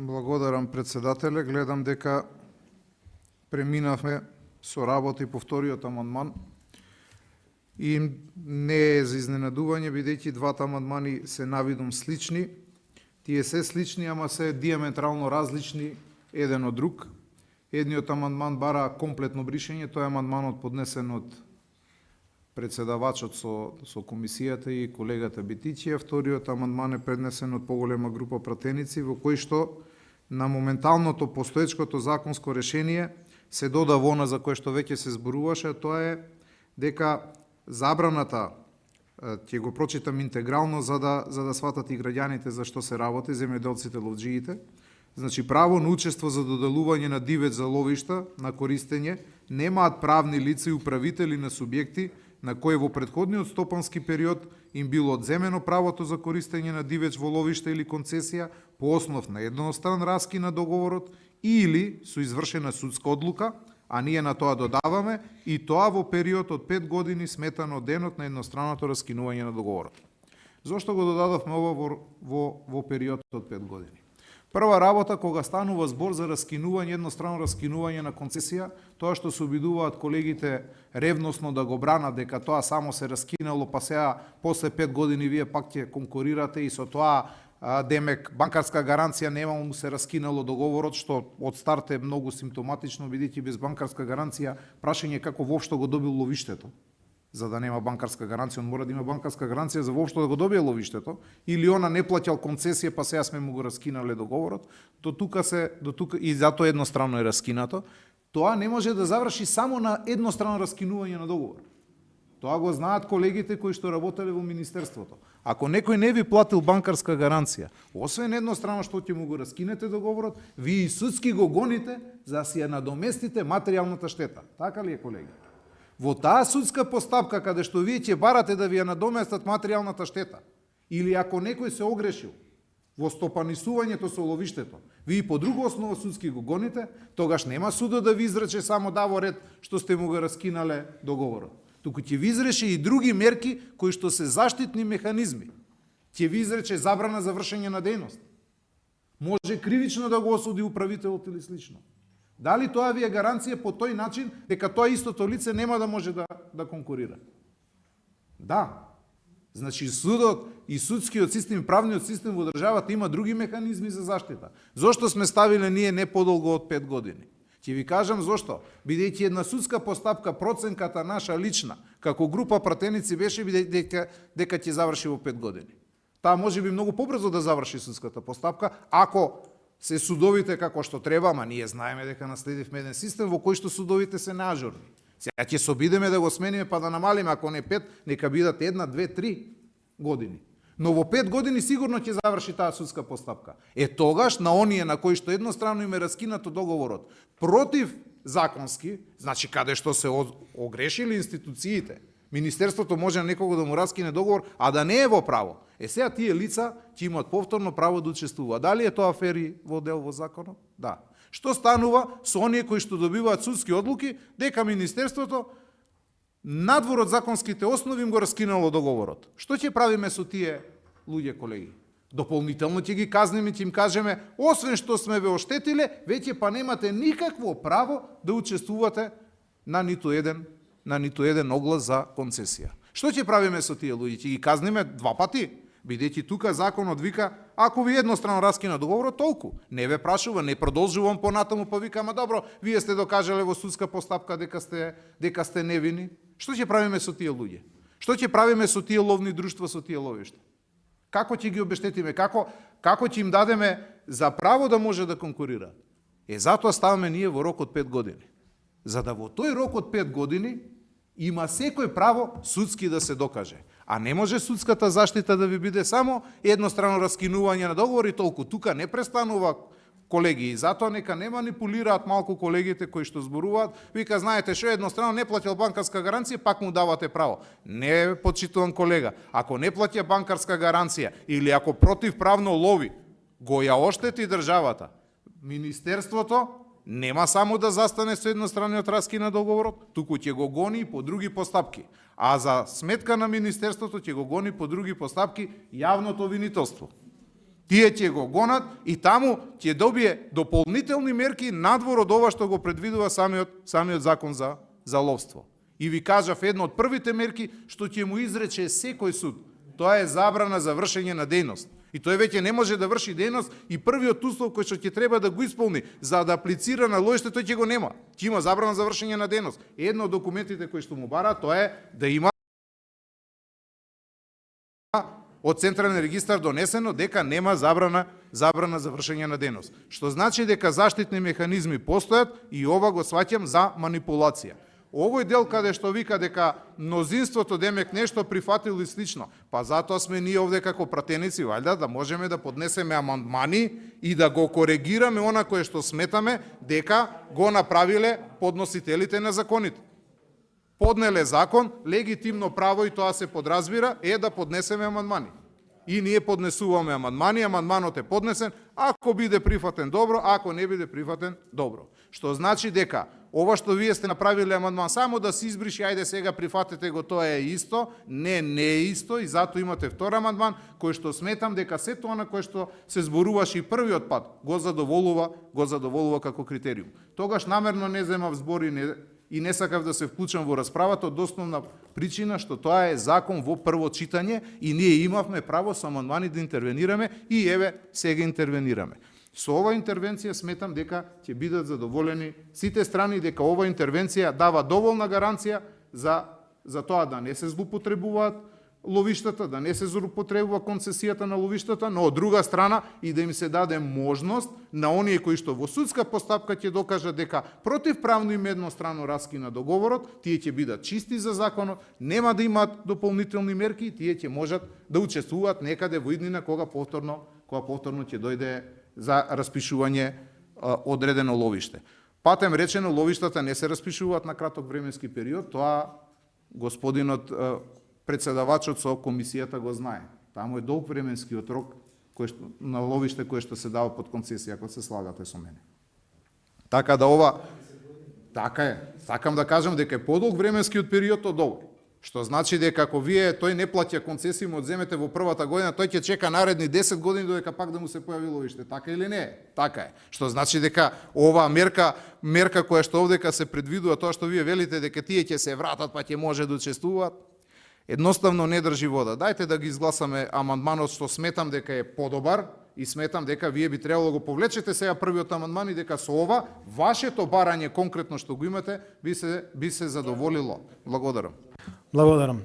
Благодарам, председателе. Гледам дека преминавме со работа и по вториот амандман. И не е за изненадување, бидејќи двата амандмани се навидом слични. Тие се слични, ама се диаметрално различни еден од друг. Едниот амандман бара комплетно бришење, тој е амандманот поднесен од председавачот со комисијата и колегата Битичија. Вториот амандман е преднесен од поголема група пратеници, во кој што на моменталното постоечкото законско решение се додава она за кое што веќе се зборуваше, тоа е дека забраната, ќе го прочитам интегрално за да сватат и граѓаните за што се работи, земјоделците, ловџиите. Значи, право на учество за доделување на дивеч за ловишта на користење немаат правни лица и управители на субјекти на кои во претходниот стопански период им било одземено правото за користење на дивеч во ловишта или концесија по основ на едностран раскин на договорот или со извршена судска одлука, а ние на тоа додаваме и тоа во период од 5 години сметано од денот на едностранното раскинување на договорот. Зошто го додадовме ова во период од 5 години? Прва работа, кога станува збор за раскинување, едностранно раскинување на концесија, тоа што се обидуваат колегите ревносно да го бранат дека тоа само се раскинало, па сега после 5 години вие пак ќе конкурирате и со тоа демек банкарска гаранција нема му се раскинало договорот, што од старт е многу симптоматично, бидејќи без банкарска гаранција прашање како воопшто го добил ловиштето. За да нема банкарска гаранција, он мора да има банкарска гаранција за воопшто да го добие ловиштето, или она не плаќал концесија, па сега сме му го раскинале договорот, до тука и затоа едностранно е раскинато. Тоа не може да заврши само на едностранно раскинување на договор. Тоа го знаат колегите кои што работеле во Министерството. Ако некој не ви платил банкарска гаранција, освен едностранно што ќе му го раскинете договорот, ви и судски го гоните за да си ја надоместите материјалната штета. Така ли е, колеги? Во таа судска постапка, каде што вие ќе барате да ви ја надоместат материјалната штета, или ако некој се огрешил во стопанисувањето со ловиштето, ви по друга основа судски го гоните, тогаш нема судот да ви изрече само да во ред што сте му го раскинале договорот. Туку ќе ви изрече и други мерки кои што се заштитни механизми. Ќе ви изрече забрана за вршење на дејност. Може кривично да го осуди управителот или слично. Дали тоа ви е гаранција по тој начин дека тоа истото лице нема да може да конкурира? Да. Значи судот и судскиот систем, правниот систем во државата има други механизми за заштита. Зошто сме ставиле ние не подолго од 5 години? Ќе ви кажам зошто. Бидејќи една судска постапка, проценката наша лична, како група пратеници беше дека ќе заврши во 5 години. Таа може би многу побрзо да заврши судската постапка, ако се судовите како што треба, ама ние знаеме дека наследивме еден систем во кој што судовите се неажурни. Сега ќе се обидеме да го смениме па да намалиме, ако не 5, нека бидат 1, 2, 3 години. Но во 5 години сигурно ќе заврши таа судска постапка. Тогаш на оние на кои што едностранно им е раскинато договорот против законски, значи каде што се огрешили институциите, Министерството може на некого да му раскине договор, а да не е во право. Сега тие лица ќе имаат повторно право да учествуваат. Дали е тоа фери во дел во законот? Да. Што станува со оние кои што добиваат судски одлуки дека Министерството надвор од законските основи им го раскинало договорот? Што ќе правиме со тие луѓе, колеги? Дополнително ќе ги казниме, ќе им кажеме, освен што сме ве оштетиле, веќе па немате никакво право да учествувате на ниту еден оглас за концесија. Што ќе правиме со тие луѓе? Ќе ги казниме 2 пати? Бидејќи тука законот вика, ако ви едностранно раскина договорот, толку. Не ве прашува, не продолжувам понатаму, па вика, ама добро, вие сте докажале во судска постапка дека сте невини. Што ќе правиме со тие луѓе? Што ќе правиме со тие ловни друштва, со тие ловишта? Како ќе ги обештетиме? Како ќе им дадеме за право да може да конкурира? Затоа ставаме ние во рок од 5 години. За да во тој рок од 5 години има секој право судски да се докаже. А не може судската заштита да ви биде само едностранно раскинување на договор и толку. Тука не престанува, колеги, и затоа нека не манипулираат малку колегите кои што зборуваат. Вика, знаете што, едностранно не плаќал банкарска гаранција, пак му давате право. Не, почитуван колега, ако не плаќа банкарска гаранција или ако противправно лови, го ја оштети државата, Министерството нема само да застане со едностранниот раскин на договорот, туку ќе го гони по други постапки. А за сметка на Министерството ќе го гони по други постапки јавното обвинителство. Тие ќе го гонат и таму ќе добие дополнителни мерки надвор од ова што го предвидува самиот закон за ловство. И ви кажав, едно од првите мерки што ќе му изрече секој суд, тоа е забрана за вршење на дејност. И тој веќе не може да врши дејност и првиот услов кој што ќе треба да го исполни за да аплицира на ловиште, тој ќе го нема. Ќе има забрана за вршење на дејност. Едно од документите кои што му бара, тоа е да има од Централен регистар донесено дека нема забрана за вршење на дејност. Што значи дека заштитни механизми постојат и ова го сваќам за манипулација. Овој дел каде што вика дека мнозинството демек нешто прифатило и слично, па затоа сме ние овде како пратеници, валјда, да можеме да поднесеме амандмани и да го коригираме она кое што сметаме дека го направиле подносителите на законите. Поднеле закон, легитимно право и тоа се подразбира е да поднесеме амандмани. И ние поднесуваме амандмани, амандманот е поднесен, ако биде прифатен добро, ако не биде прифатен добро. Што значи дека ова што вие сте направиле амандман само да се избриши, ајде сега прифатете го, тоа е исто, не е исто и затоа имате втор амандман кој што сметам дека сето она кое што се зборуваше и првиот пат го задоволува како критериум. Тогаш намерно не земав збор и не сакав да се вклучам во расправата од основна причина што тоа е закон во прво читање и ние имавме право со амандмани да интервенираме и еве сега интервенираме. Со ова интервенција сметам дека ќе бидат задоволени сите страни, дека ова интервенција дава доволна гаранција за тоа да не се злоупотребуваат ловиштата, да не се злоупотребува концесијата на ловиштата, но од друга страна и да им се даде можност на оние кои што во судска постапка ќе докажат дека противправно им еднострано раскина договорот, тие ќе бидат чисти за законот, нема да имаат дополнителни мерки и тие ќе можат да учествуваат некаде во иднина кога повторно ќе дојде за распишување одредено ловиште. Патем речено, ловиштата не се распишуваат на краток временски период, тоа господинот председавачот со комисијата го знае. Таму е долг временскиот рок на ловиште кое што се дава под концесија, ако се слагате со мене. Така да ова, така е, сакам да кажам дека е подолг временскиот период од овој. Што значи дека ако тој не плаќа концесија, му одземете во првата година, тој ќе чека наредни 10 години додека пак да му се појави ловиште. Така или не е? Така е. Што значи дека оваа мерка која што овдека се предвидува, тоа што вие велите дека тие ќе се вратат па ќе може да учествуваат, едноставно не држи вода. Дајте да ги изгласаме амандманот што сметам дека е подобар и сметам дека вие би требало да го повлечете сега првиот амандман и дека со ова вашето барање конкретно што го имате би се задоволило. Благодарам.